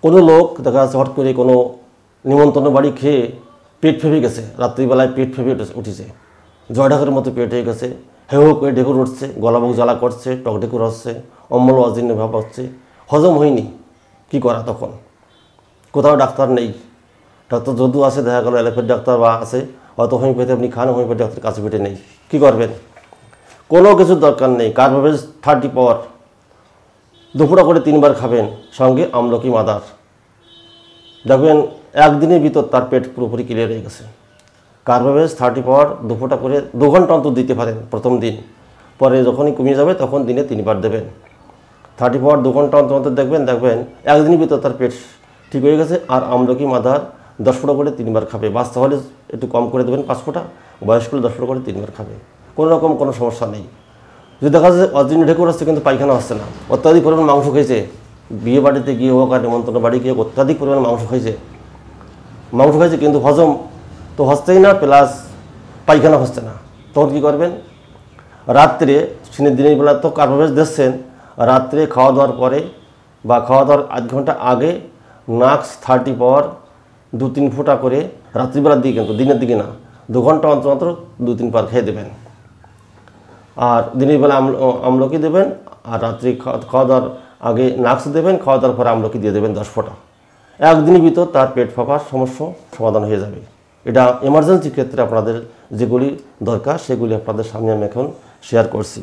কোনো লোক দেখা যাচ্ছে হট করে কোনো নিমন্ত্রণ বাড়ি খেয়ে পেট ফেপে গেছে, রাত্রিবেলায় পেট ফেপে উঠেছে, জয় ঢাকের মতো পেট হয়ে গেছে, হেউ করে ঢেকুর উঠছে, গলাবুক জ্বালা করছে, টক ঢেকুর হচ্ছে, অম্বল অজীর্ণ ভাব হচ্ছে, হজম হয়নি, কি করা তখন? কোথাও ডাক্তার নেই, ডাক্তার যদিও আছে দেখা গেল অ্যালোপ্যাথি ডাক্তার বা আছে, হয়তো হোমিওপ্যাথি আপনি খান, হোমিওপ্যাথি ডাক্তার কাছে পেটে নেই, কী করবেন? কোনো কিছুর দরকার নেই, কার্বোভেজ 30 পাওয়ার দুপুরা করে 3 বার খাবেন, সঙ্গে আমলকি মাদার, দেখবেন একদিনের ভিতর তার পেট পুরোপুরি ক্লিয়ার হয়ে গেছে। কার্বোভেজ 30 পাওয়ার দুপুরটা করে 2 ঘন্টা অন্তর দিতে পারেন প্রথম দিন, পরে যখনই কমিয়ে যাবে তখন দিনে 3 বার দেবেন। 30 পাওয়ার 2 ঘন্টা অন্তর দেখবেন একদিনের ভিতর তার পেট ঠিক হয়ে গেছে। আর আমলকি মাদার 10 ফোঁটা করে 3 বার খাবে, বাচ্চা হলে একটু কম করে দেবেন 5 ফোঁটা, বয়স্ক হলে 10 ফোঁটা করে 3 বার খাবে, কোনো রকম কোনো সমস্যা নেই। যদি দেখা যাচ্ছে অজীর্ণ ঢেকুর হচ্ছে কিন্তু পায়খানা হচ্ছে না, অত্যাধিক পরিমাণ মাংস খেয়েছে, বিয়ে বাড়িতে গিয়ে হোক আর নিমন্ত্রণ বাড়ি গিয়ে অত্যাধিক পরিমাণ মাংস খাইছে কিন্তু হজম তো হচ্ছেই না, প্লাস পায়খানা হচ্ছে না, তখন কী করবেন? রাত্রে দিনের বেলা তো কার্বোভেজ দিচ্ছেন, রাত্রে খাওয়া দাওয়ার পরে বা খাওয়া দাওয়ার আধ ঘন্টা আগে নাক্স 30 পাওয়ার 2-3 ফোঁটা করে, রাত্রিবেলার দিকে কিন্তু দিনের দিকে না, 2 ঘন্টা অন্তর 2-3 বার খেয়ে দেবেন। আর দিনের বেলা আমলকি দেবেন, আর রাত্রি খাওয়া দাওয়ার আগে নাক্স দেবেন, খাওয়া দাওয়ার পরে আমলকি দিয়ে দেবেন 10 ফোঁটা। একদিনের ভিতর তার পেট ফাঁপার সমস্যা সমাধান হয়ে যাবে। এটা এমার্জেন্সি ক্ষেত্রে আপনাদের যেগুলি দরকার সেগুলি আপনাদের সামনে আমি এখন শেয়ার করছি।